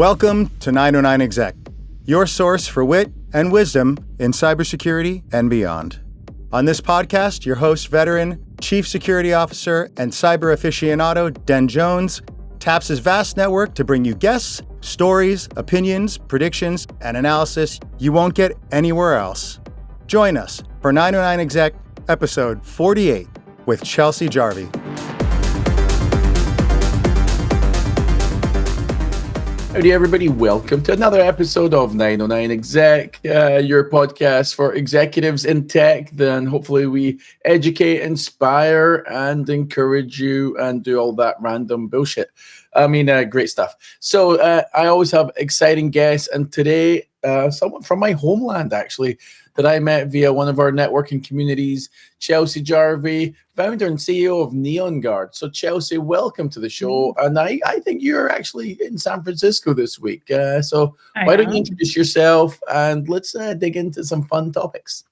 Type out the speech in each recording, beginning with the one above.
Welcome to 909 Exec, your source for wit and wisdom in cybersecurity and beyond. On this podcast, your host, veteran, Chief Security Officer, and Cyber Aficionado Den Jones taps his vast network to bring you guests, stories, opinions, predictions, and analysis you won't get anywhere else. Join us for 909 Exec, episode 48 with Chelsea Jarvie. Howdy, everybody. Welcome to another episode of 909 Exec, your podcast for executives in tech. Then hopefully we educate, inspire, and encourage you and do all that random bullshit. Great stuff. So I always have exciting guests, and today someone from my homeland, actually, that I met via one of our networking communities, Chelsea Jarvie, founder and CEO of Neon Guard. So Chelsea, welcome to the show. And I think you're actually in San Francisco this week. So why don't you introduce yourself and let's dig into some fun topics.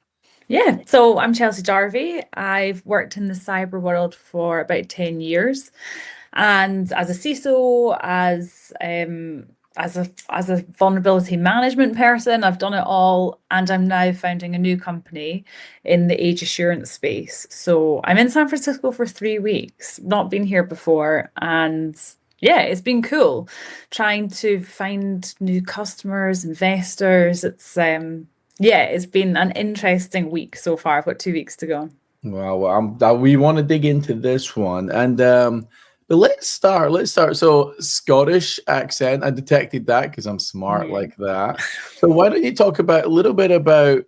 Yeah, so I'm Chelsea Jarvie. I've worked in the cyber world for about 10 years. And as a CISO, as a vulnerability management person, I've done it all, and I'm now founding a new company in the age assurance space. So I'm in San Francisco for 3 weeks, not been here before, and yeah, it's been cool trying to find new customers, investors. It's been an interesting week so far. I've got 2 weeks to go. Well, we want to dig into this one, and but let's start. So Scottish accent, I detected that because I'm smart like that. So why don't you talk a little bit about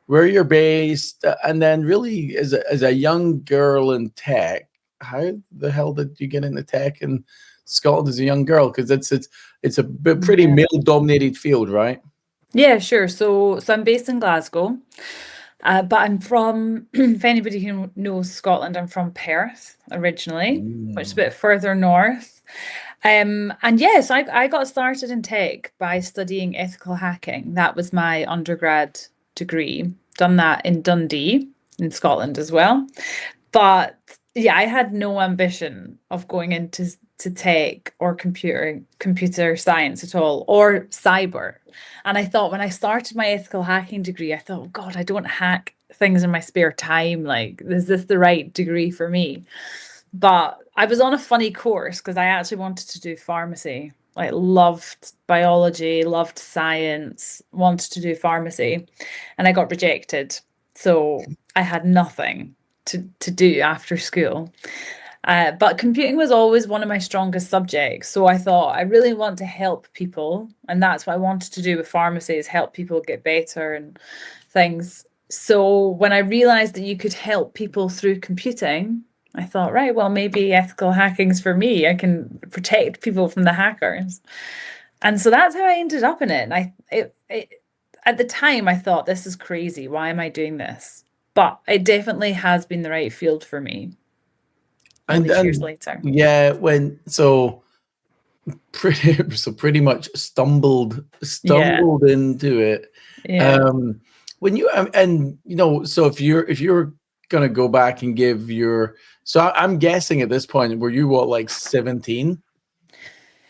where you're based, and then really as a young girl in tech, how the hell did you get into tech in Scotland as a young girl? Because it's a pretty male-dominated field, right? Yeah, sure. So I'm based in Glasgow. But I'm from, if anybody who knows Scotland, I'm from Perth originally, which is a bit further north. And yes, I got started in tech by studying ethical hacking. That was my undergrad degree. Done that in Dundee, in Scotland as well. But yeah, I had no ambition of going into tech or computer science at all, or cyber. And I thought when I started my ethical hacking degree, I thought, oh God, I don't hack things in my spare time. Like, is this the right degree for me? But I was on a funny course because I actually wanted to do pharmacy. Like, loved biology, loved science, wanted to do pharmacy, and I got rejected. So I had nothing to do after school. But computing was always one of my strongest subjects. So I thought I really want to help people. And that's what I wanted to do with pharmacy, is help people get better and things. So when I realized that you could help people through computing, I thought, right, well, maybe ethical hacking's for me. I can protect people from the hackers. And so that's how I ended up in it. And at the time, I thought, this is crazy. Why am I doing this? But it definitely has been the right field for me. And years later. Yeah, pretty much stumbled into it. Yeah. So if you're gonna go back and give I'm guessing at this point, were you like 17?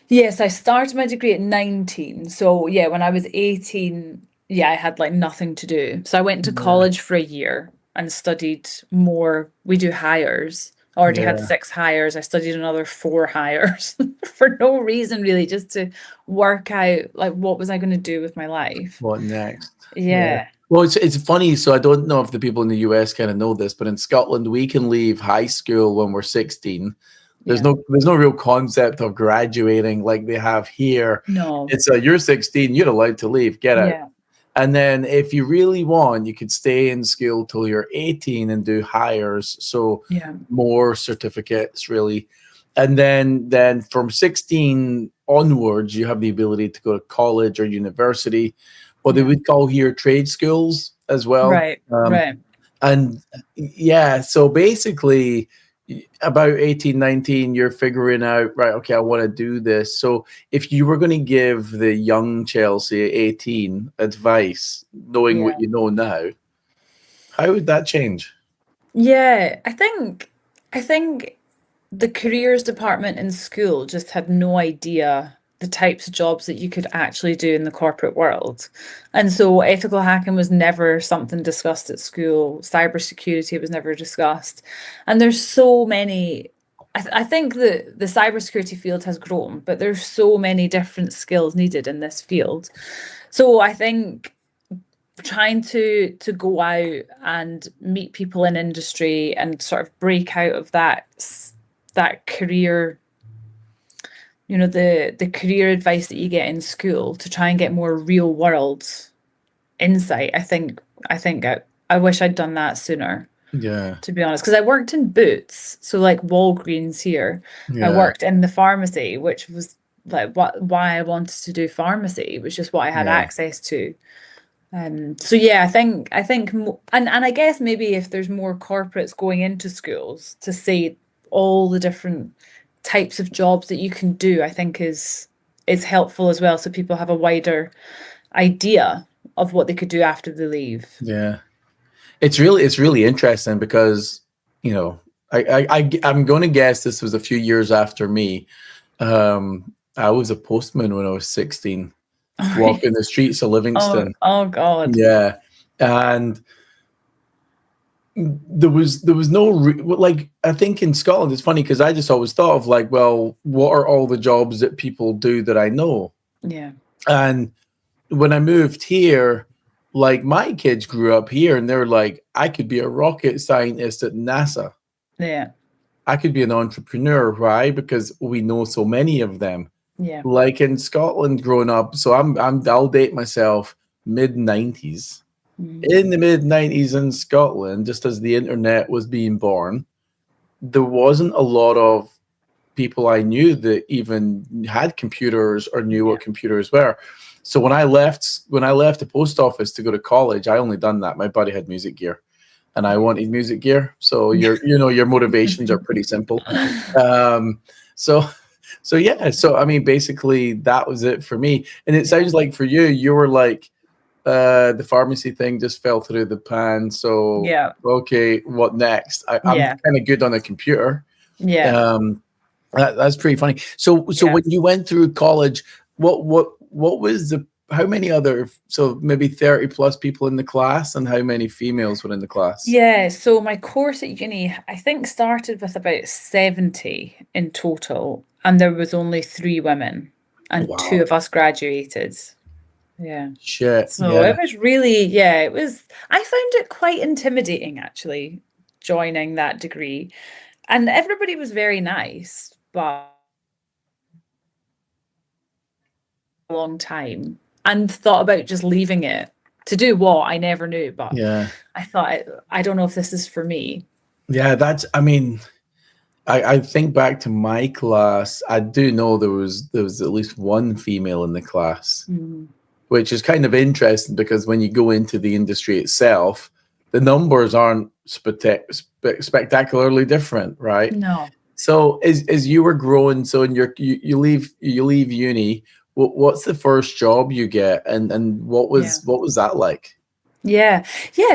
Yes, I started my degree at 19. So yeah, when I was 18, I had like nothing to do. So I went to college for a year and studied more. We do hires. I already had 6 hires. I studied another 4 hires for no reason, really, just to work out like what was I going to do with my life. What next? Yeah. Well, it's funny. So I don't know if the people in the US kind of know this, but in Scotland we can leave high school when we're 16. There's no real concept of graduating like they have here. No. It's you're 16, you're allowed to leave, get out. Yeah. And then if you really want, you could stay in school till you're 18 and do hires. So more certificates, really. And then from 16 onwards, you have the ability to go to college or university, or they would call here trade schools as well. Right, right. And so basically about 18, 19, you're figuring out, right, okay, I want to do this. So if you were going to give the young Chelsea at 18 advice, knowing what you know now, how would that change? Yeah, I think the careers department in school just had no idea the types of jobs that you could actually do in the corporate world. And so ethical hacking was never something discussed at school. Cybersecurity was never discussed. And there's so many, I think the cybersecurity field has grown, but there's so many different skills needed in this field. So I think trying to go out and meet people in industry and sort of break out of that career, the career advice that you get in school, to try and get more real world insight. I wish I'd done that sooner. Yeah. To be honest, because I worked in Boots, so like Walgreens here. I worked in the pharmacy, which was like why I wanted to do pharmacy. It was just what I had access to. So yeah, I think, and I guess maybe if there's more corporates going into schools to say all the different types of jobs that you can do, I think is helpful as well, so people have a wider idea of what they could do after they leave. Yeah, it's really interesting because I'm going to guess this was a few years after me. I was a postman when I was 16. Walking the streets of Livingston. Oh God. Yeah. And there was no I think in Scotland, it's funny because I just always thought of like, well, what are all the jobs that people do that I know? Yeah. And when I moved here, like my kids grew up here and they're like, I could be a rocket scientist at NASA. Yeah. I could be an entrepreneur. Why? Because we know so many of them. Yeah. Like in Scotland growing up, so I'll date myself, mid-90s. In the mid-90s in Scotland, just as the internet was being born, there wasn't a lot of people I knew that even had computers or knew what computers were. So when I left the post office to go to college, I only done that. My buddy had music gear and I wanted music gear. So your motivations are pretty simple. So I mean, basically that was it for me. And it sounds like for you were like, the pharmacy thing just fell through the pan. So yeah, okay, what next? I'm kind of good on a computer. Yeah. That's pretty funny. So when you went through college, what was how many other, so maybe 30 plus people in the class, and how many females were in the class? Yeah, so my course at uni, I think, started with about 70 in total, and there was only 3 women, and 2 of us graduated. Yeah. Shit. So it was really, I found it quite intimidating actually, joining that degree. And everybody was very nice, but a long time, and thought about just leaving it. To do what, I never knew, but I thought, I don't know if this is for me. Yeah, I mean, I think back to my class, I do know there was at least 1 female in the class, which is kind of interesting because when you go into the industry itself, the numbers aren't spectacularly different, right? No. So as you were growing, so in you leave uni, what's the first job you get, and what was that like? Yeah.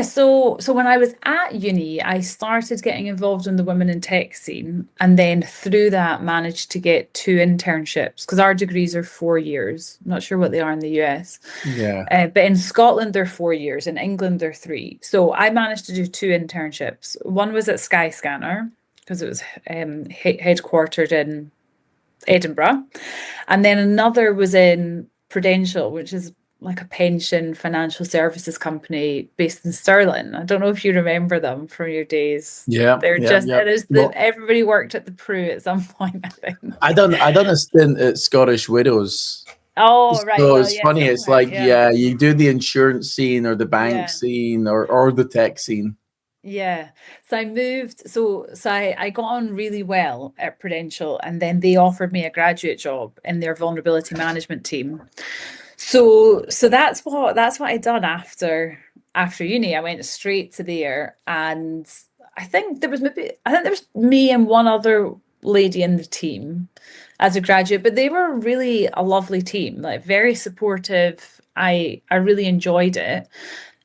So when I was at uni, I started getting involved in the women in tech scene, and then through that managed to get 2 internships, because our degrees are 4 years. I'm not sure what they are in the US. Yeah. But in Scotland they're 4 years, in England they're 3. So I managed to do 2 internships. One was at Skyscanner, because it was headquartered in Edinburgh, and then another was in Prudential, which is like a pension financial services company based in Stirling. I don't know if you remember them from your days. Everybody worked at the Pru at some point, I think. I done a stint at Scottish Widows. Oh, right. So it's funny. It's like, you do the insurance scene or the bank scene or the tech scene. Yeah. So I moved. So I got on really well at Prudential, and then they offered me a graduate job in their vulnerability management team. So that's what I done after uni. I went straight to there, and I think there was me and 1 other lady in the team as a graduate, but they were really a lovely team, like very supportive. I really enjoyed it.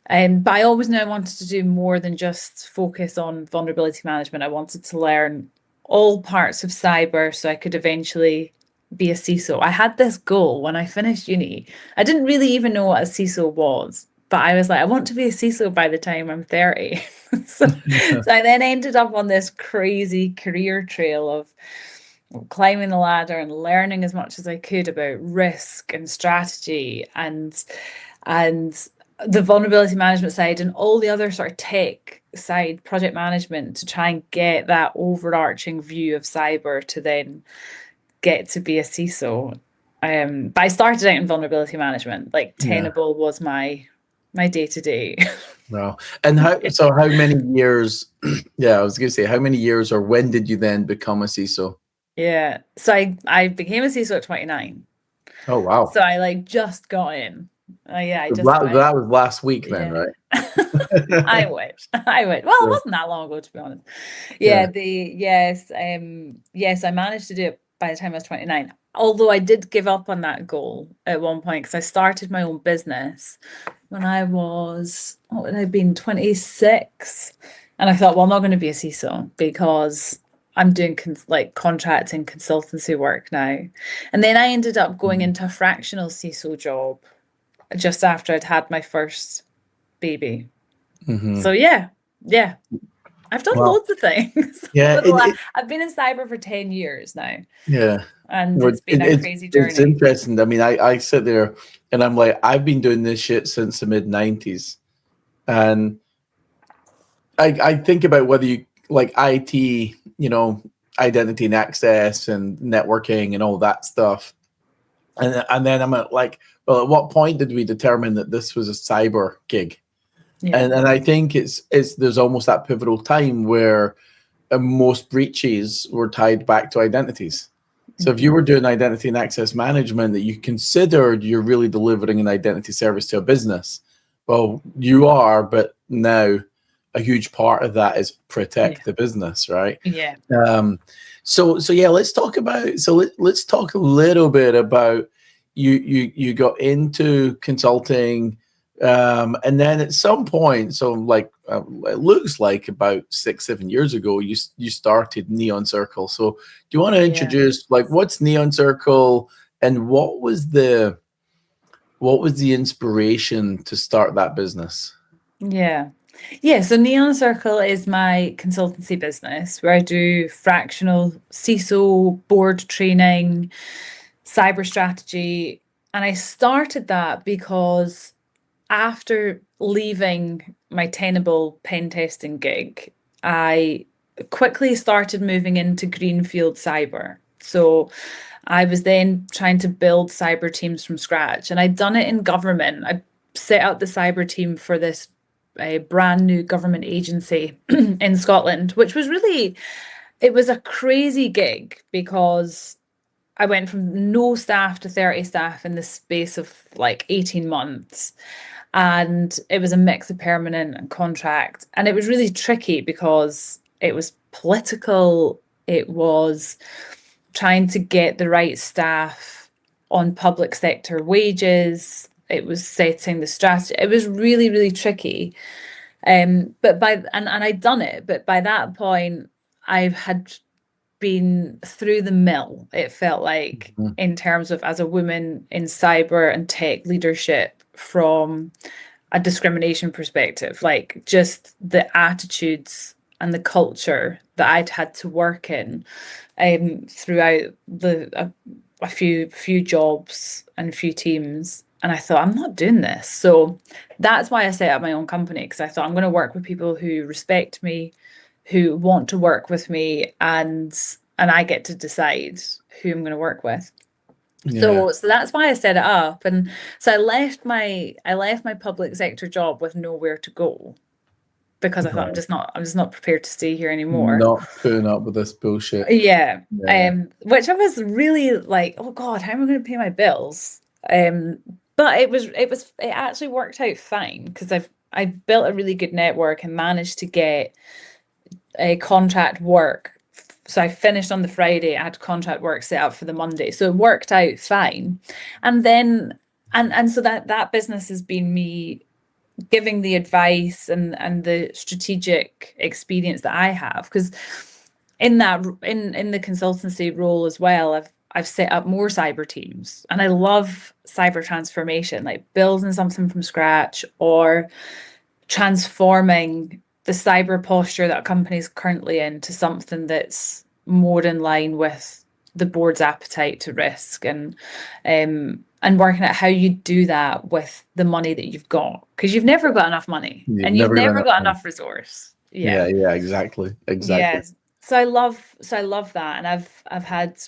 But I always knew I wanted to do more than just focus on vulnerability management. I wanted to learn all parts of cyber so I could eventually be a CISO. I had this goal when I finished uni. I didn't really even know what a CISO was, but I was like, I want to be a CISO by the time I'm 30. So I then ended up on this crazy career trail of climbing the ladder and learning as much as I could about risk and strategy and the vulnerability management side and all the other sort of tech side, project management, to try and get that overarching view of cyber to then get to be a CISO. But I started out in vulnerability management. Like Tenable was my day-to-day. Wow. And how many years, I was going to say, how many years or when did you then become a CISO? Yeah. So I became a CISO at 29. Oh, wow. So I like just got in. I just that was last week then, right? I wish. Well, it wasn't that long ago, to be honest. Yes, I managed to do it by the time I was 29. Although I did give up on that goal at one point because I started my own business when I was, what would I have been, 26? And I thought, well, I'm not going to be a CISO because I'm doing like contracting consultancy work now. And then I ended up going into a fractional CISO job just after I'd had my first baby. So yeah, I've done loads of things. Yeah, I've been in cyber for 10 years now. Yeah, and it's been a crazy journey. It's interesting. I mean, I sit there and I'm like, I've been doing this shit since the mid-90s, and I think about whether you like IT, you know, identity and access and networking and all that stuff, and then I'm like, well, at what point did we determine that this was a cyber gig? Yeah. And I think it's there's almost that pivotal time where most breaches were tied back to identities. So if you were doing identity and access management that you considered you're really delivering an identity service to a business, well, you are, but now a huge part of that is protect the business, right? Yeah. So yeah, let's talk let's talk a little bit about you got into consulting. And then at some point, so like it looks like about 6-7 years ago, you started Neon Circle. So do you want to introduce like what's Neon Circle and what was the inspiration to start that business? Yeah, so Neon Circle is my consultancy business where I do fractional CISO board training, cyber strategy, and I started that because after leaving my Tenable pen testing gig, I quickly started moving into greenfield cyber. So I was then trying to build cyber teams from scratch, and I'd done it in government. I set up the cyber team for this brand new government agency in Scotland, which was it was a crazy gig because I went from no staff to 30 staff in the space of like 18 months. And it was a mix of permanent and contract. And it was really tricky because it was political. It was trying to get the right staff on public sector wages. It was setting the strategy. It was really, really tricky. But I'd done it. But by that point, I had been through the mill, it felt like, in terms of as a woman in cyber and tech leadership from a discrimination perspective, like just the attitudes and the culture that I'd had to work in throughout a few jobs and a few teams. And I thought, I'm not doing this. So that's why I set up my own company, because I thought I'm going to work with people who respect me, who want to work with me, and I get to decide who I'm going to work with. So that's why I set it up. And so I left my public sector job with nowhere to go because I thought I'm just not prepared to stay here anymore. Not putting up with this bullshit. Yeah. Which I was really like, oh God, how am I going to pay my bills? But it actually worked out fine because I've built a really good network and managed to get a contract work. So I finished on the Friday, I had contract work set up for the Monday. So it worked out fine. And then and so that business has been me giving the advice and the strategic experience that I have. Because in the consultancy role as well, I've set up more cyber teams, and I love cyber transformation, like building something from scratch or transforming the cyber posture that a company is currently in to something that's more in line with the board's appetite to risk, and working out how you do that with the money that you've got, because you've never got enough money and you've never got enough resource. Yeah, exactly. Yeah. So I love that, and I've had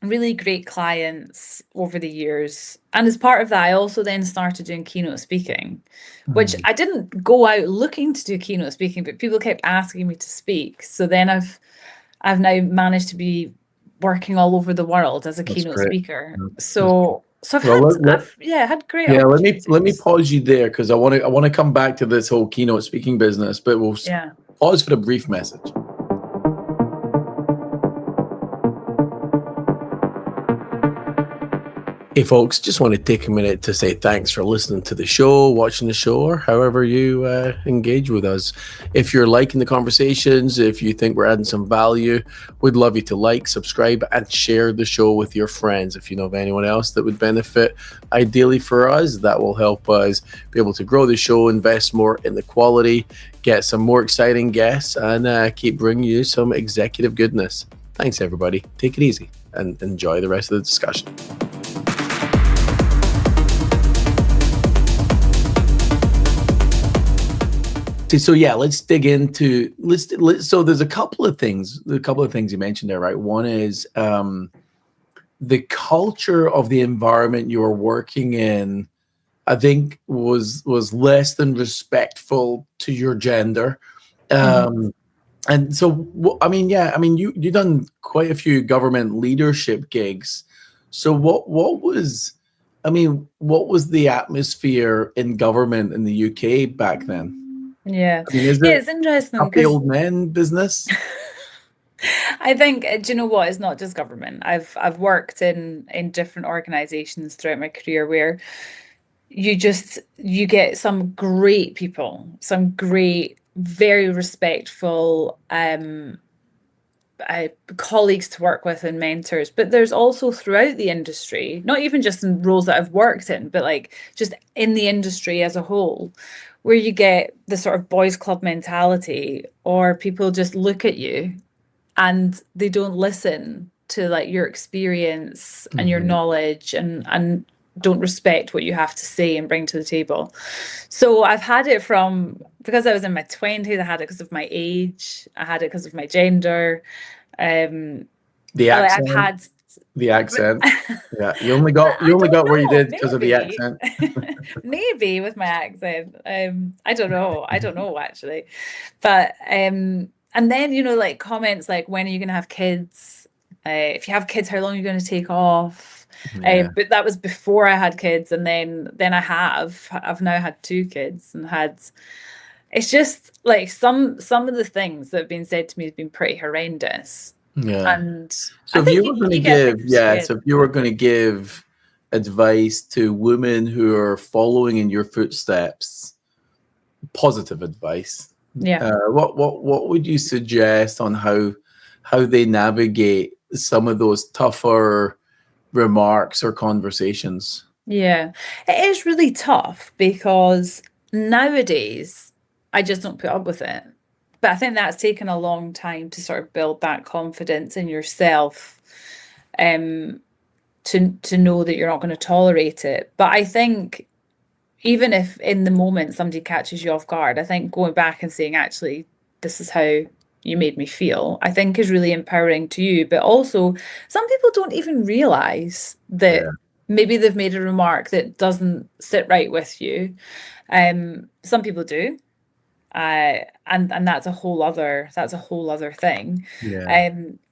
really great clients over the years. And as part of that, I also then started doing keynote speaking, which I didn't go out looking to do keynote speaking, but people kept asking me to speak. So then I've now managed to be working all over the world as a keynote speaker. So I've had great opportunities. Let me pause you there, because I want to come back to this whole keynote speaking business, but we'll pause for a brief message. Hey folks, just want to take a minute to say thanks for listening to the show, watching the show, or however you engage with us. If you're liking the conversations, if you think we're adding some value, we'd love you to like, subscribe, and share the show with your friends. If you know of anyone else that would benefit, ideally for us, that will help us be able to grow the show, invest more in the quality, get some more exciting guests, and keep bringing you some executive goodness. Thanks, everybody. Take it easy and enjoy the rest of the discussion. So let's dig into so there's a couple of things you mentioned there, right? One is the culture of the environment you were working in, I think was less than respectful to your gender. And so you've done quite a few government leadership gigs. So what was the atmosphere in government in the UK back then? Yeah. Is it's interesting. Happy old men business? I think, do you know what? It's not just government. I've worked in different organizations throughout my career where you get some great people, some great, very respectful colleagues to work with and mentors. But there's also throughout the industry, not even just in roles that I've worked in, but like just in the industry as a whole, where you get the sort of boys club mentality, or people just look at you and they don't listen to like your experience and your knowledge, and don't respect what you have to say and bring to the table. So I've had it because I was in my 20s, I had it because of my age, I had it because of my gender. The accent. I've had the accent. Yeah, you only got where you did because of the accent. Maybe with my accent. I don't know actually. But and then like comments like, when are you going to have kids? If you have kids, how long are you going to take off? But that was before I had kids, and then I've now had 2 kids and it's just like some of the things that have been said to me has been pretty horrendous. Yeah. And so if you were going to give advice to women who are following in your footsteps, positive advice, what would you suggest on how they navigate some of those tougher remarks or conversations? Yeah, it is really tough, because nowadays I just don't put up with it. But I think that's taken a long time to sort of build that confidence in yourself, to know that you're not going to tolerate it. But I think even if in the moment somebody catches you off guard, I think going back and saying, actually, this is how you made me feel, I think is really empowering to you. But also, some people don't even realize that maybe they've made a remark that doesn't sit right with you. Some people do. And that's a whole other thing.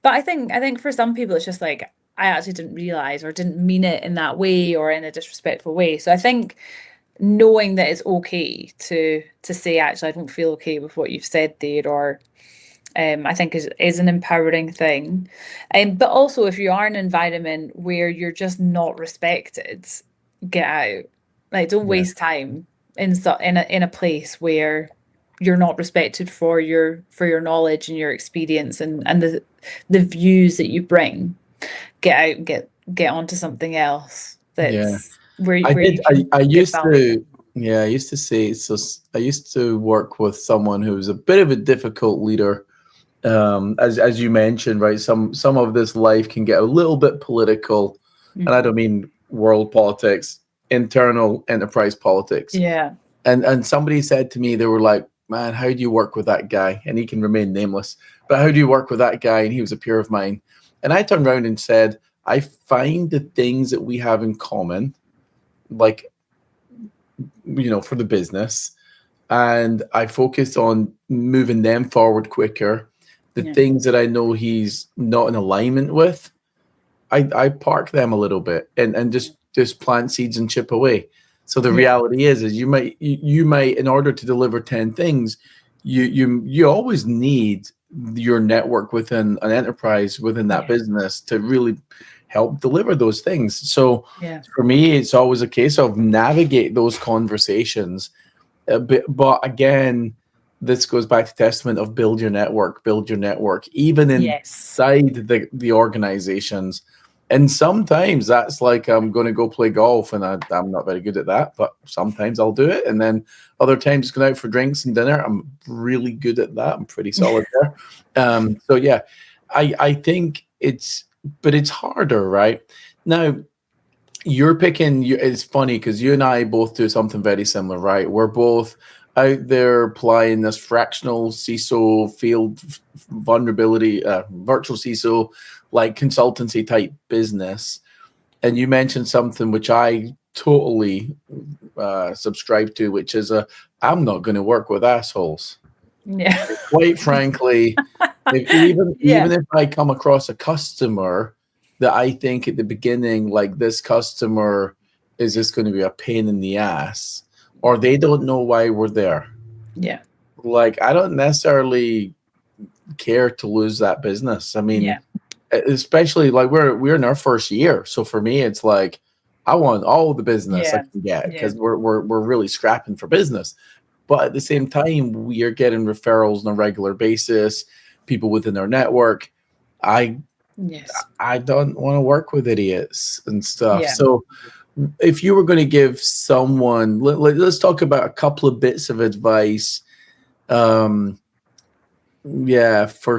But I think for some people it's just like, I actually didn't realize or didn't mean it in that way or in a disrespectful way. So I think knowing that it's okay to say, actually, I don't feel okay with what you've said there, or I think is an empowering thing. But also, if you are in an environment where you're just not respected, get out. Like, don't waste time in a place where you're not respected for your knowledge and your experience and the views that you bring. get onto something else Yeah. that's where I you did. can I give used value. to. Yeah, I used to say so. I used to work with someone who was a bit of a difficult leader. As you mentioned, right? Some of this life can get a little bit political, and I don't mean world politics, internal enterprise politics. Yeah. And somebody said to me, they were like, "Man, how do you work with that guy?" And he can remain nameless, but how do you work with that guy? And he was a peer of mine. And I turned around and said, "I find the things that we have in common, like for the business, and I focus on moving them forward quicker. The Yeah. things that I know he's not in alignment with, I park them a little bit and just plant seeds and chip away. So the Yeah. reality is you might, in order to deliver 10 things, you always need your network within an enterprise, within that business, to really help deliver those things. So Yeah. for me, it's always a case of navigate those conversations. But again, this goes back to testament of build your network, even Yes. inside the organizations. And sometimes that's like, I'm going to go play golf, and I'm not very good at that, but sometimes I'll do it. And then other times going out for drinks and dinner, I'm really good at that. I'm pretty solid there. So yeah, I think but it's harder, right? Now, it's funny because you and I both do something very similar, right? We're both out there applying this fractional CISO field vulnerability, virtual CISO, like consultancy type business. And you mentioned something which I totally subscribe to, which is I'm not going to work with assholes. Yeah. Quite frankly, even if I come across a customer that I think at the beginning, like, this customer is just going to be a pain in the ass, or they don't know why we're there. Yeah. Like, I don't necessarily care to lose that business. I mean, especially like we're in our first year, so for me, it's like I want all the business I can get because we're really scrapping for business. But at the same time, we are getting referrals on a regular basis, people within our network. I don't want to work with idiots and stuff. Yeah. So if you were going to give someone, let's talk about a couple of bits of advice. For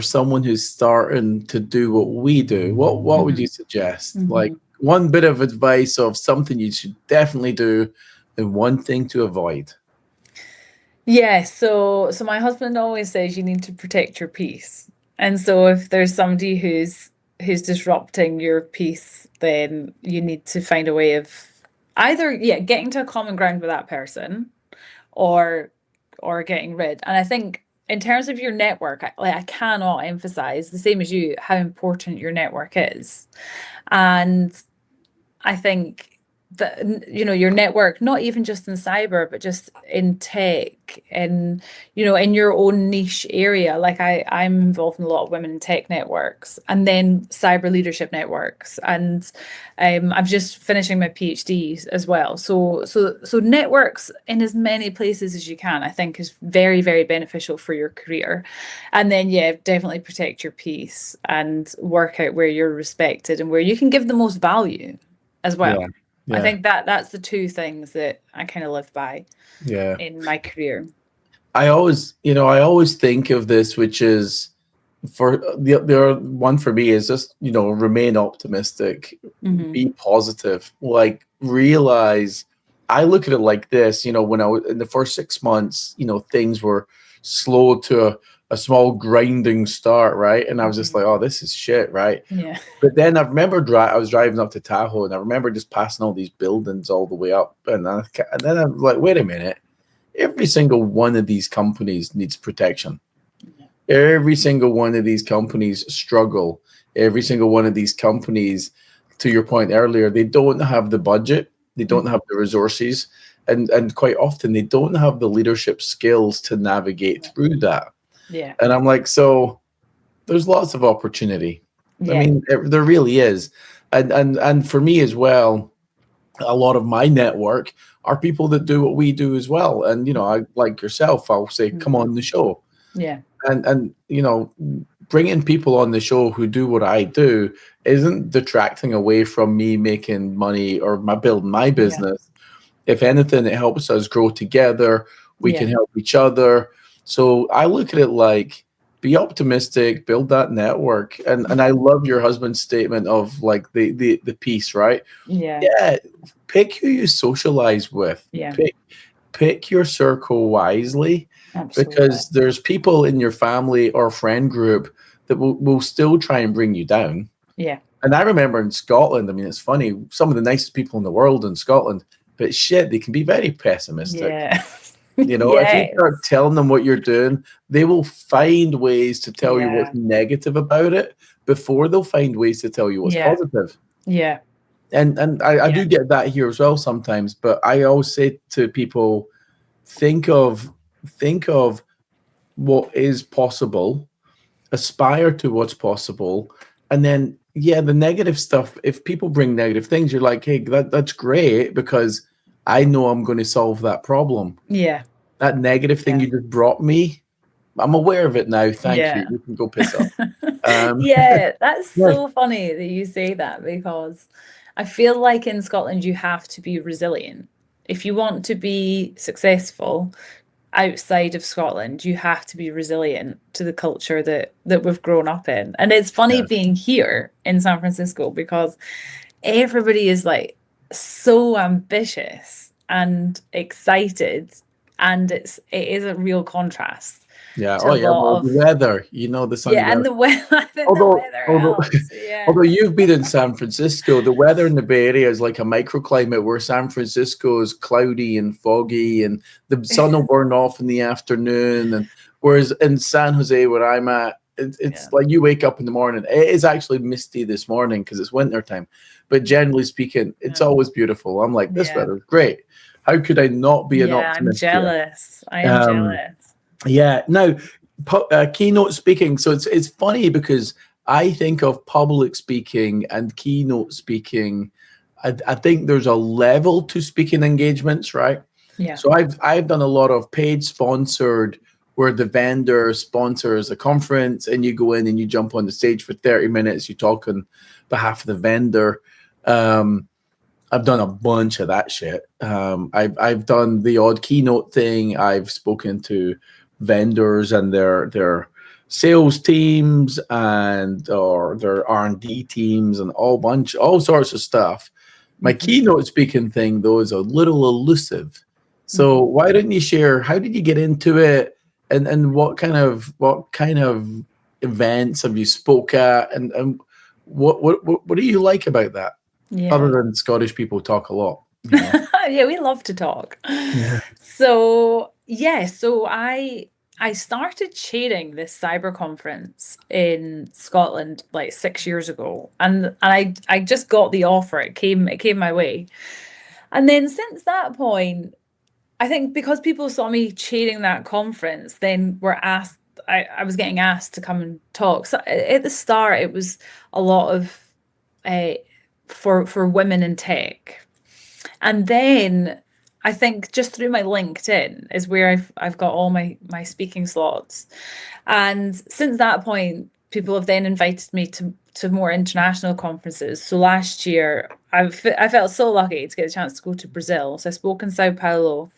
someone who's starting to do what we do, what would you suggest? Like, one bit of advice of something you should definitely do and one thing to avoid. Yeah, so my husband always says you need to protect your peace. And so if there's somebody who's disrupting your peace, then you need to find a way of either getting to a common ground with that person or getting rid. And I think in terms of your network, I cannot emphasize the same as you how important your network is. And I think that, your network, not even just in cyber, but just in tech and, in your own niche area. Like I'm involved in a lot of women in tech networks and then cyber leadership networks. And I'm just finishing my PhD as well. So networks in as many places as you can, I think, is very, very beneficial for your career. And then, definitely protect your peace and work out where you're respected and where you can give the most value as well. Yeah. I think that's the two things that I kind of live by in my career. I always think of this, which is for the one for me is just, remain optimistic, be positive, like realize. I look at it like this, when I was in the first 6 months, things were slow to a small grinding start, right? And I was just like, oh, this is shit, right? Yeah. But then I remember I was driving up to Tahoe, and I remember just passing all these buildings all the way up, and then I was like, wait a minute, every single one of these companies needs protection. Every single one of these companies struggle. Every single one of these companies, to your point earlier, they don't have the budget, they don't have the resources, and quite often they don't have the leadership skills to navigate through that. Yeah. And I'm like, so there's lots of opportunity. Yeah. I mean, there really is. And for me as well, a lot of my network are people that do what we do as well. And, I, like yourself, I'll say, come on the show. Yeah. And bringing people on the show who do what I do isn't detracting away from me making money or building my business. If anything, it helps us grow together. We can help each other. So I look at it like, be optimistic, build that network. And I love your husband's statement of like the piece, right? Yeah. Pick who you socialize with. Pick your circle wisely. Absolutely. Because there's people in your family or friend group that will still try and bring you down. And I remember in Scotland, I mean, it's funny, some of the nicest people in the world in Scotland, but shit, they can be very pessimistic. You know, if you start telling them what you're doing, they will find ways to tell you what's negative about it before they'll find ways to tell you what's positive. And I do get that here as well sometimes, but I always say to people, think of what is possible, aspire to what's possible, and then the negative stuff, if people bring negative things, you're like, hey, that's great because I know I'm going to solve that problem. That negative thing you just brought me, I'm aware of it now. Thank you. You can go piss off. That's so funny that you say that, because I feel like in Scotland you have to be resilient. If you want to be successful outside of Scotland, you have to be resilient to the culture that we've grown up in. And it's funny being here in San Francisco because everybody is like so ambitious and excited, and it is a real contrast. The weather, the sun. And the weather. Although you've been in San Francisco, the weather in the Bay Area is like a microclimate where San Francisco is cloudy and foggy, and the sun will burn off in the afternoon. And whereas in San Jose, where I'm at, it's like you wake up in the morning. It is actually misty this morning because it's winter time, but generally speaking, it's always beautiful. I'm like, this weather is great. How could I not be an optimist? I'm jealous. I am jealous. Yeah. Now, keynote speaking. So it's funny because I think of public speaking and keynote speaking. I think there's a level to speaking engagements, right? So I've done a lot of paid sponsored where the vendor sponsors a conference and you go in and you jump on the stage for 30 minutes. You talk on behalf of the vendor. I've done a bunch of that shit. I've done the odd keynote thing. I've spoken to vendors and their sales teams or their R&D teams and all sorts of stuff. My keynote speaking thing though is a little elusive. So why didn't you share? How did you get into it, and what kind of events have you spoke at, and what do you like about that? Other than Scottish people talk a lot. We love to talk. So I started chairing this cyber conference in Scotland like 6 years ago, and I just got the offer. It came my way, and then since that point, I think because people saw me chairing that conference, then I was getting asked to come and talk. So at the start, it was a lot of for women in tech, and then I think just through my LinkedIn is where I've got all my speaking slots, and since that point, people have then invited me to more international conferences. So last year, I felt so lucky to get a chance to go to Brazil. So I spoke in Sao Paulo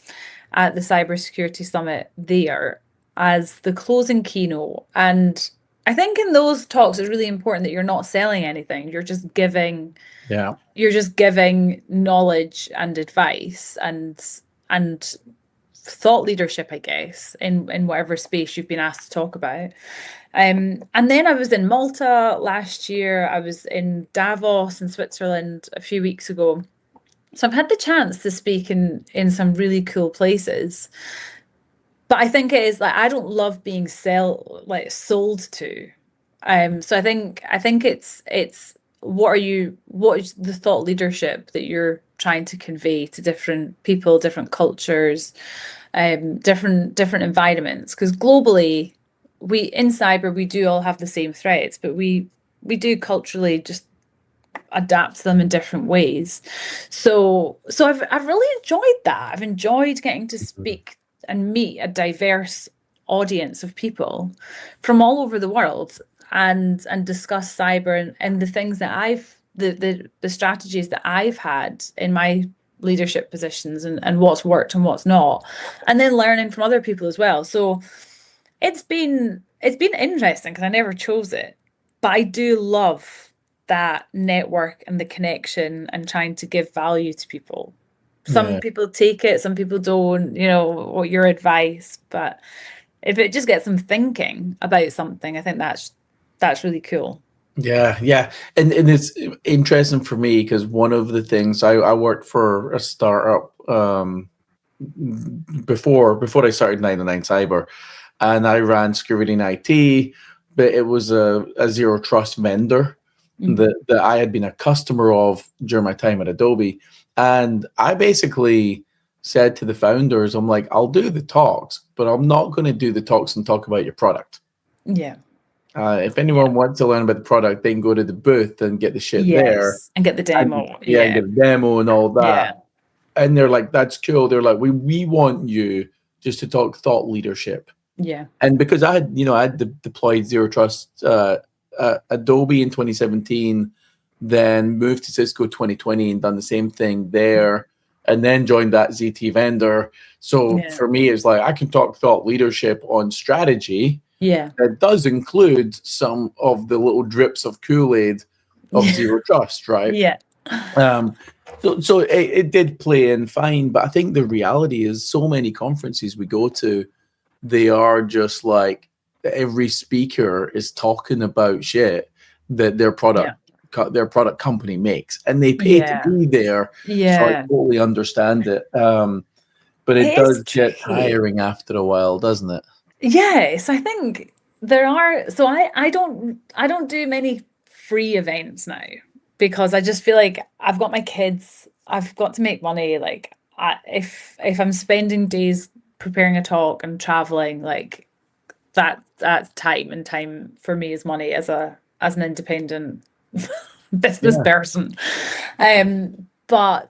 at the Cybersecurity Summit there as the closing keynote, and I think in those talks, it's really important that you're not selling anything. You're just giving. You're just giving knowledge and advice and thought leadership, I guess, in whatever space you've been asked to talk about. And then I was in Malta last year. I was in Davos in Switzerland a few weeks ago. So I've had the chance to speak in some really cool places. But I think it is like I don't love being sold to. So I think it's what is the thought leadership that you're trying to convey to different people, different cultures, different environments? Because globally, in cyber we do all have the same threats, but we do culturally just adapt them in different ways. So I've really enjoyed that. I've enjoyed getting to speak and meet a diverse audience of people from all over the world. and discuss cyber and the things that the strategies that I've had in my leadership positions and what's worked and what's not, and then learning from other people as well. So it's been interesting because I never chose it, but I do love that network and the connection and trying to give value to people. Some people take it, some people don't, what your advice, but if it just gets them thinking about something, I think that's really cool. Yeah. And it's interesting for me because one of the things I worked for a startup before I started 909 Cyber, and I ran security and IT, but it was a zero trust vendor that I had been a customer of during my time at Adobe. And I basically said to the founders, I'm like, I'll do the talks, but I'm not going to do the talks and talk about your product. Yeah. If anyone wants to learn about the product, they can go to the booth and get the shit there. And get the demo. And get the demo and all that. Yeah. And they're like, that's cool. They're like, we want you just to talk thought leadership. Yeah. And because I had deployed Zero Trust Adobe in 2017, then moved to Cisco 2020 and done the same thing there, and then joined that ZT vendor. So for me, it's like I can talk thought leadership on strategy. Yeah. That does include some of the little drips of Kool-Aid of Zero Trust, right? Yeah. So it did play in fine, but I think the reality is so many conferences we go to, they are just like every speaker is talking about shit that their product company makes, and they pay to be there. Yeah. So I totally understand it. But it does get tiring after a while, doesn't it? Yes, I think there are. So I don't do many free events now because I just feel like I've got my kids. I've got to make money. Like if I'm spending days preparing a talk and traveling, like that's time, and time for me is money as an independent business person. But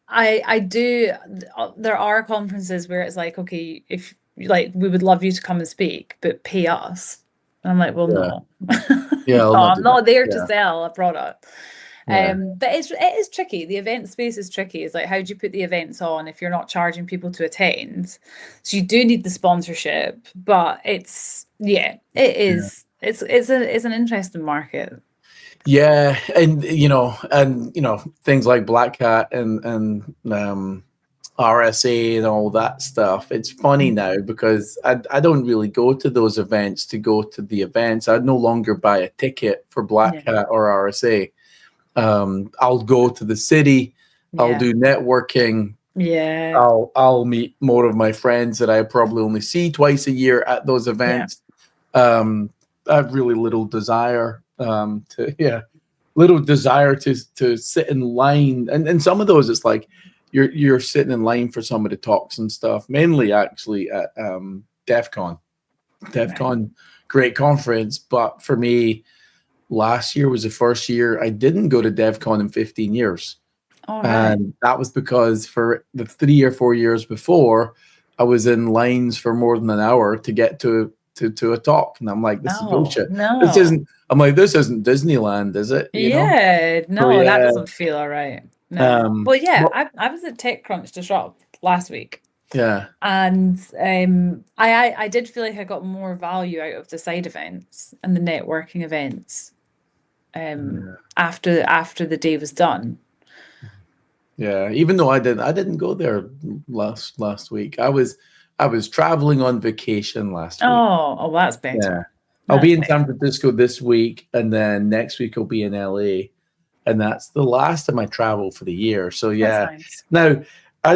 I do. There are conferences where it's like, okay, if like we would love you to come and speak, but pay us. And I'm like, well, no. No, I'm not there to sell a product. But it is tricky. The event space is tricky. It's like, how do you put the events on if you're not charging people to attend? So you do need the sponsorship, but it is. It's an interesting market. Yeah, and things like Black Hat and RSA and all that stuff. It's funny now because I don't really go to those events to go to the events. I no longer buy a ticket for Black Hat or RSA. I'll go to the city. I'll do networking. Yeah. I'll meet more of my friends that I probably only see twice a year at those events. I have really little desire to sit in line. And some of those, it's like you're sitting in line for somebody to talk and stuff, mainly actually at DEF CON. DEF CON, great conference. But for me, last year was the first year I didn't go to DEF CON in 15 years. And that was because for the 3 or 4 years before, I was in lines for more than an hour to get to a talk. And I'm like, this is bullshit. No. This isn't Disneyland, is it? That doesn't feel all right. No. I was at TechCrunch Disrupt last week. Yeah. And I did feel like I got more value out of the side events and the networking events after the day was done. Yeah, even though I didn't go there last week. I was traveling on vacation last week. Oh, that's better. Yeah. I'll be in San Francisco this week, and then next week I'll be in LA, and that's the last of my travel for the year. So yeah. Nice. Now,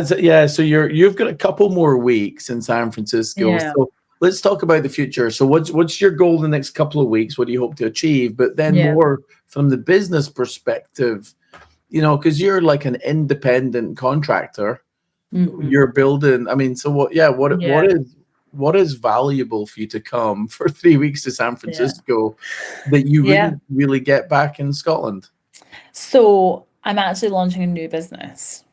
so you've got a couple more weeks in San Francisco. Yeah. So let's talk about the future. So what's your goal the next couple of weeks? What do you hope to achieve? But then more from the business perspective, because you're like an independent contractor. Mm-hmm. You're building. I mean, so what is valuable for you to come for 3 weeks to San Francisco that you wouldn't really get back in Scotland? So I'm actually launching a new business.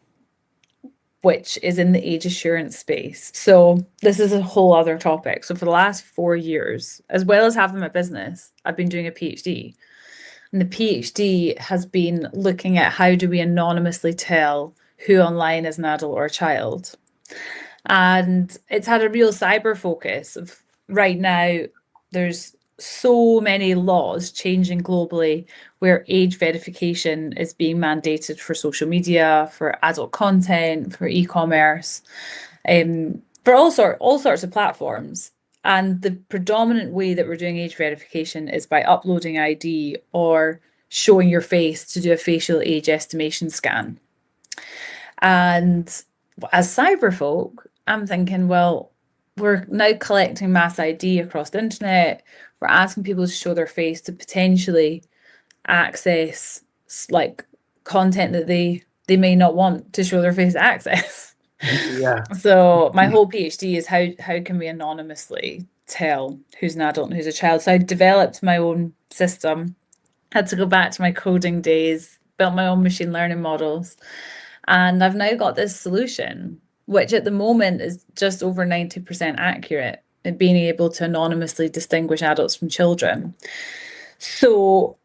which is in the age assurance space. So this is a whole other topic. So for the last 4 years, as well as having my business, I've been doing a PhD. And the PhD has been looking at how do we anonymously tell who online is an adult or a child. And it's had a real cyber focus of right now, there's so many laws changing globally where age verification is being mandated for social media, for adult content, for e-commerce, for all sorts of platforms. And the predominant way that we're doing age verification is by uploading ID or showing your face to do a facial age estimation scan. And as cyber folk, I'm thinking, well, we're now collecting mass ID across the internet. We're asking people to show their face to potentially access like content that they may not want to show their face access. Yeah. So my whole PhD is how can we anonymously tell who's an adult and who's a child. So I developed my own system, had to go back to my coding days, built my own machine learning models, and I've now got this solution, which at the moment is just over 90% accurate at being able to anonymously distinguish adults from children. So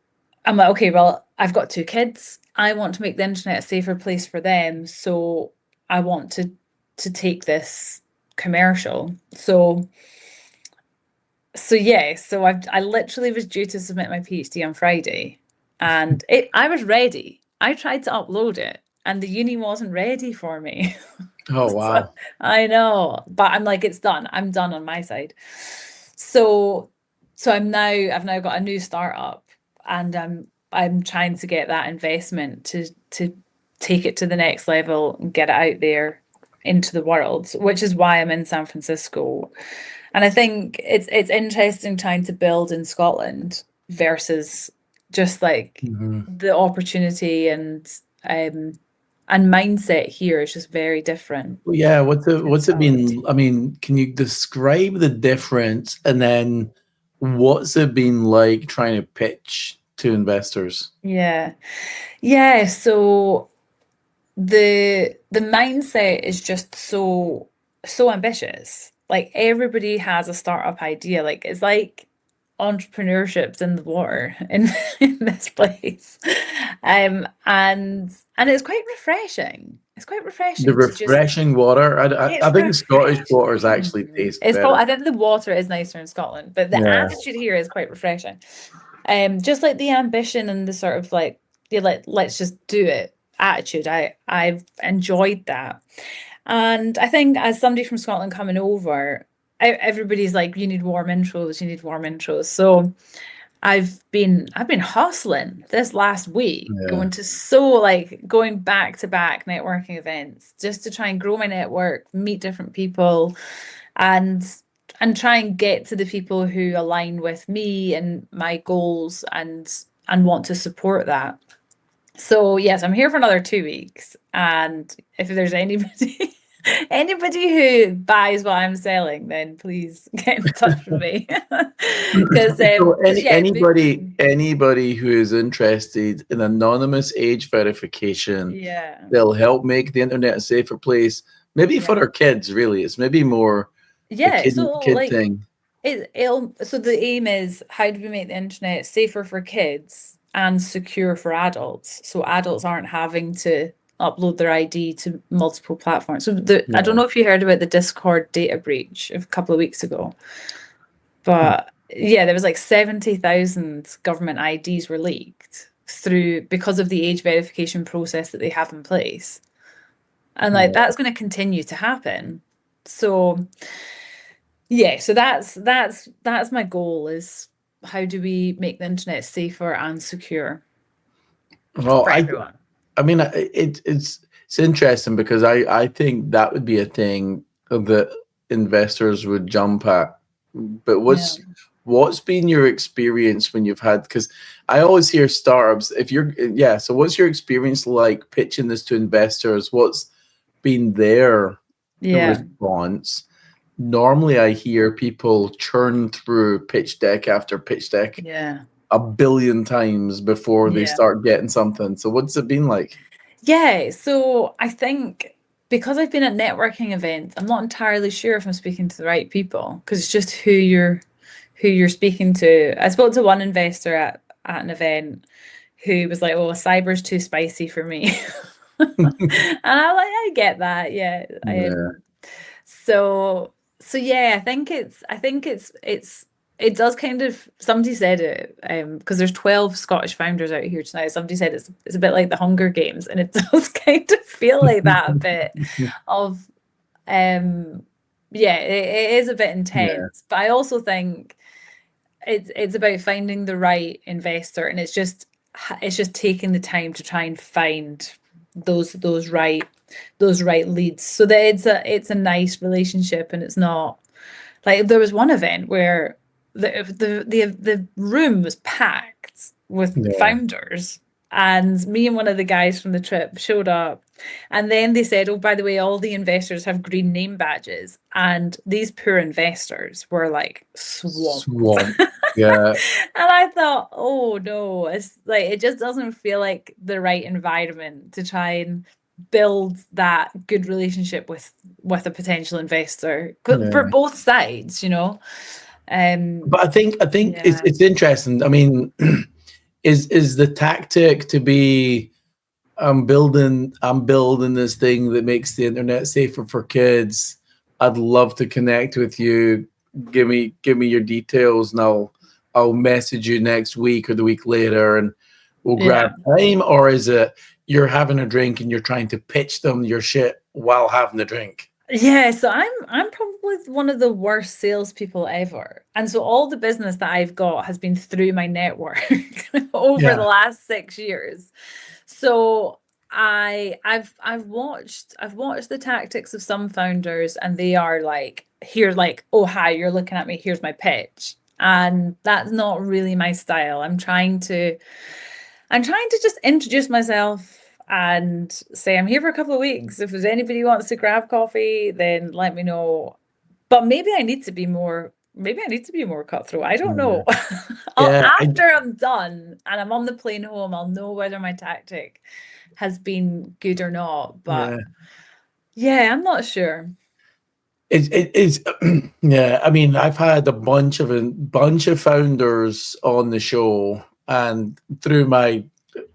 I'm like, okay, well, I've got 2 kids. I want to make the internet a safer place for them. So I want to take this commercial. So I literally was due to submit my PhD on Friday, and I was ready. I tried to upload it, and the uni wasn't ready for me. Oh, wow. So, I know, but I'm like, it's done. I'm done on my side. So I've now got a new startup, and I'm trying to get that investment to take it to the next level and get it out there into the world, which is why I'm in San Francisco. And I think it's interesting trying to build in Scotland versus just like the opportunity and mindset here is just very different. Well, yeah, what's it been? I mean, can you describe the difference, and then what's it been like trying to pitch to investors? Yeah. So the mindset is just so ambitious. Like everybody has a startup idea. Like it's like entrepreneurship's in the water in this place. And it's quite refreshing. It's quite refreshing. The refreshing water. I think Scottish waters actually taste better. I think the water is nicer in Scotland, but the attitude here is quite refreshing. Just like the ambition and the sort of like, let's just do it attitude. I've enjoyed that. And I think as somebody from Scotland coming over, everybody's like, you need warm intros. So I've been hustling this last week, going back to back networking events just to try and grow my network, meet different people, and try and get to the people who align with me and my goals and want to support that. So yes, I'm here for another 2 weeks, and if there's anybody who buys what I'm selling, then please get in touch with me. Because anybody who is interested in anonymous age verification, they'll help make the internet a safer place. Maybe for our kids, really, it's maybe more kid thing. So the aim is, how do we make the internet safer for kids and secure for adults, so adults aren't having to upload their ID to multiple platforms. So I don't know if you heard about the Discord data breach of a couple of weeks ago, but there was like 70,000 government IDs were leaked because of the age verification process that they have in place, and like that's going to continue to happen. So so that's my goal, is how do we make the internet safer and secure for everyone? I mean, it's interesting because I think that would be a thing that investors would jump at. But what's been your experience when you've had? Because I always hear startups. So what's your experience like pitching this to investors? What's been their response? Normally, I hear people churn through pitch deck after pitch deck. A billion times before they start getting something. So what's it been like? So I think because I've been at networking events, I'm not entirely sure if I'm speaking to the right people, because it's just who you're speaking to. I spoke to one investor at an event who was like, "Oh, cyber's too spicy for me." And I'm like, I get that, yeah. Yeah. So yeah, it does kind of, somebody said it, because there's 12 Scottish founders out here tonight. Somebody said it's a bit like the Hunger Games, and it does kind of feel like that a bit of yeah, it is a bit intense. But I also think it's about finding the right investor, and it's just taking the time to try and find those right leads, so that it's a nice relationship, and it's not like, there was one event where the room was packed with founders, and me and one of the guys from the trip showed up, and then they said, "Oh, by the way, all the investors have green name badges," and these poor investors were like swamped. Yeah. And I thought, oh no, it's like, it just doesn't feel like the right environment to try and build that good relationship with a potential investor for both sides, you know. But I think Yeah. it's interesting. I mean, is the tactic to be, I'm building this thing that makes the internet safer for kids. I'd love to connect with you. Give me your details, and I'll message you next week or the week later, and we'll grab time. Or is it you're having a drink and you're trying to pitch them your shit while having a drink? Yeah, so I'm probably one of the worst salespeople ever, and so all the business that I've got has been through my network over the last 6 years. So I've watched the tactics of some founders, and they are like, here, like, oh hi, you're looking at me, here's my pitch, and that's not really my style. I'm trying to just introduce myself and say, I'm here for a couple of weeks. If there's anybody who wants to grab coffee, then let me know. But maybe I need to be more cutthroat. I don't know. After I'm done and I'm on the plane home, I'll know whether my tactic has been good or not. But yeah, I'm not sure. It's yeah. I mean, I've had a bunch of founders on the show, and through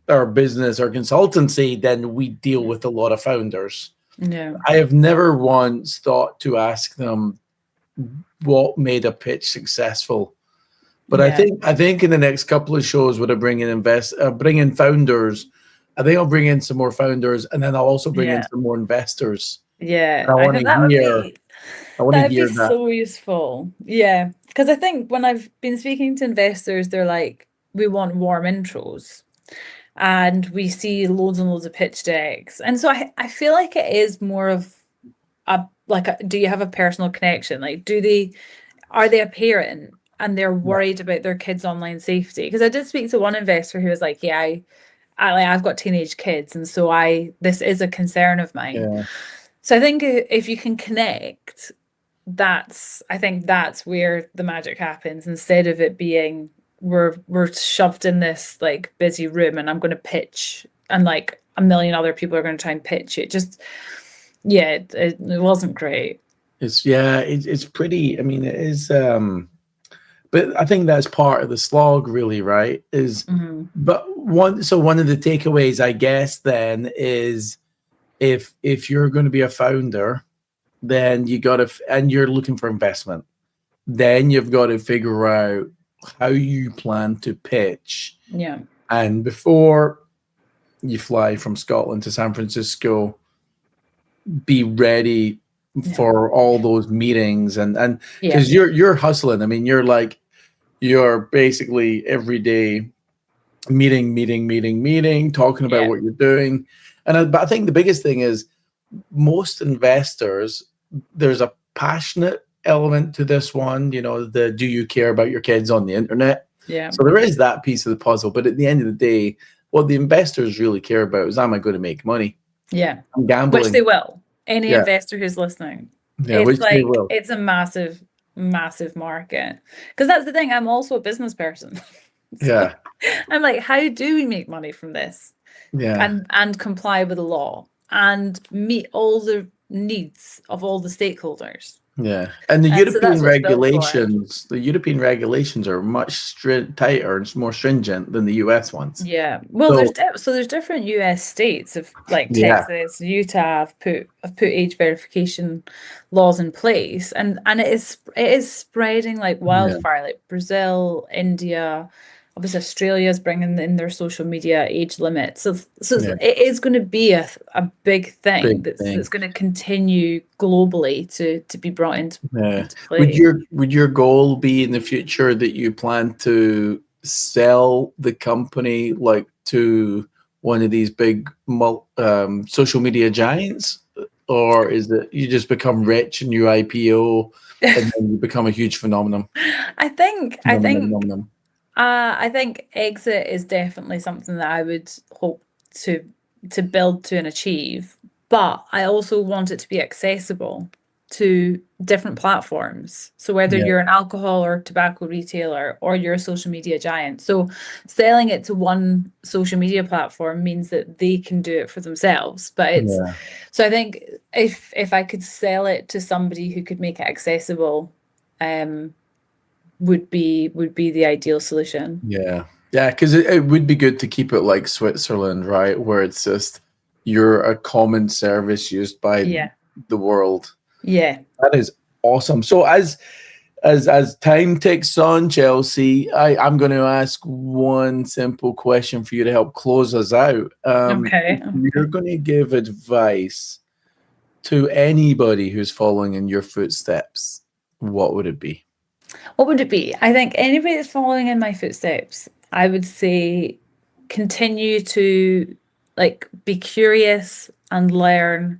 our business, our consultancy, then we deal with a lot of founders. Yeah. I have never once thought to ask them what made a pitch successful. But I think in the next couple of shows, when I bring in founders, I think I'll bring in some more founders, and then I'll also bring in some more investors. Yeah, I want to hear. I want to hear that. So useful. Yeah, because I think when I've been speaking to investors, they're like, we want warm intros, and we see loads and loads of pitch decks, and so I feel like it is more of do you have a personal connection? Like, are they a parent and they're worried about their kids' online safety? Because I did speak to one investor who was like, yeah, I've got teenage kids, and so this is a concern of mine. Yeah. So I think if you can connect, I think that's where the magic happens, instead of it being we're shoved in this like busy room and I'm going to pitch, and like a million other people are going to try and pitch it. Just it wasn't great. It's pretty. I mean, it is. But I think that's part of the slog, really, right? But one of the takeaways, I guess, then is if you're going to be a founder, then and you're looking for investment, then you've got to figure out how you plan to pitch. Yeah. And before you fly from Scotland to San Francisco, be ready for all those meetings, and because you're hustling. I mean, you're basically every day meeting, talking about what you're doing. But I think the biggest thing is, most investors, there's a passionate element to this one, do you care about your kids on the internet? Yeah. So there is that piece of the puzzle. But at the end of the day, what the investors really care about is, am I going to make money? Yeah. I'm gambling. Which they will. Any investor who's listening. Yeah, which they will. It's a massive, massive market. Because that's the thing. I'm also a business person. So I'm like, how do we make money from this? Yeah. And comply with the law? and meet all the needs of all the stakeholders. Yeah, and So that's what's built for it. the European regulations are much tighter and more stringent than the US ones. Yeah, well, So, there's different US states of like yeah, Texas, Utah have put age verification laws in place, and it is spreading like yeah, wildfire. Like Brazil, India, obviously Australia is bringing in their social media age limit. So yeah, it is going to be a big thing big that's thing. going to continue globally to be brought into Yeah. play. Would your goal be in the future that you plan to sell the company like to one of these big social media giants, or is it you just become rich and you IPO and then you become a huge phenomenon? I think Phenomenon. I think exit is definitely something that I would hope to build to and achieve, but I also want it to be accessible to different platforms. So whether Yeah, you're an alcohol or tobacco retailer or you're a social media giant, so selling it to one social media platform means that they can do it for themselves. But yeah, so I think if I could sell it to somebody who could make it accessible, would be the ideal solution. yeah, yeah. Because it would be good to keep it like Switzerland, right, where it's just you're a common service used by Yeah. the world. Yeah. That is awesome. So as time ticks on, Chelsea, I'm going to ask one simple question for you to help close us out. Okay. If you're going to give advice to anybody who's following in your footsteps, what would it be? What would it be? I think anybody that's following in my footsteps, I would say continue to like be curious and learn.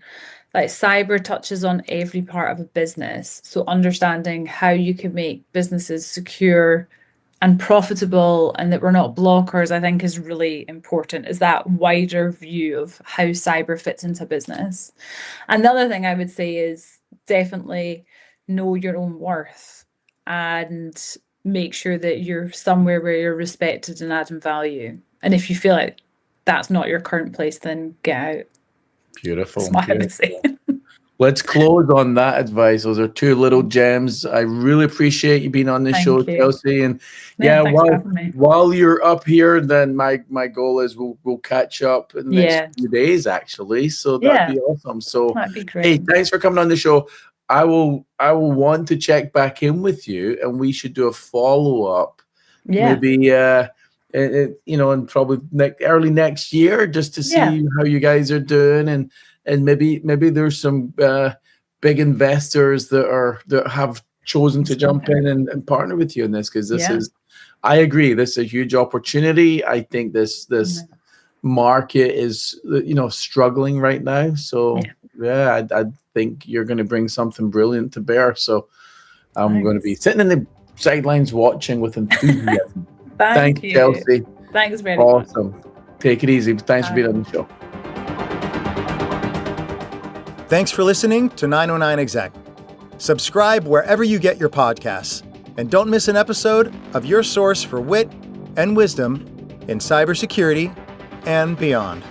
Like cyber touches on every part of a business. So understanding how you can make businesses secure and profitable and that we're not blockers, I think is really important, is that wider view of how cyber fits into business. Another thing I would say is definitely know your own worth and make sure that you're somewhere where you're respected and adding value. And if you feel like that's not your current place, then get out. Beautiful. That's what I would say. Let's close on that advice. Those are two little gems. I really appreciate you being on the Thank show, you. Chelsea. And Yeah, yeah, thanks for having me. while you're up here, then my goal is we'll catch up in the next few days, actually. So that'd be awesome. So That'd be great. hey, thanks for coming on the show. I will want to check back in with you, and we should do a follow-up. Yeah. Maybe and probably early next year, just to see how you guys are doing, and maybe there's some big investors that have chosen to jump in and partner with you in this, because this is, I agree, this is a huge opportunity. I think this market is struggling right now. So I think you're going to bring something brilliant to bear. So I'm going to be sitting in the sidelines watching with enthusiasm. Thank you, you, Chelsea. Thanks very much. Awesome. Take it easy. Thanks for being on the show. Thanks for listening to 909 Exec. Subscribe wherever you get your podcasts, and don't miss an episode of your source for wit and wisdom in cybersecurity and beyond.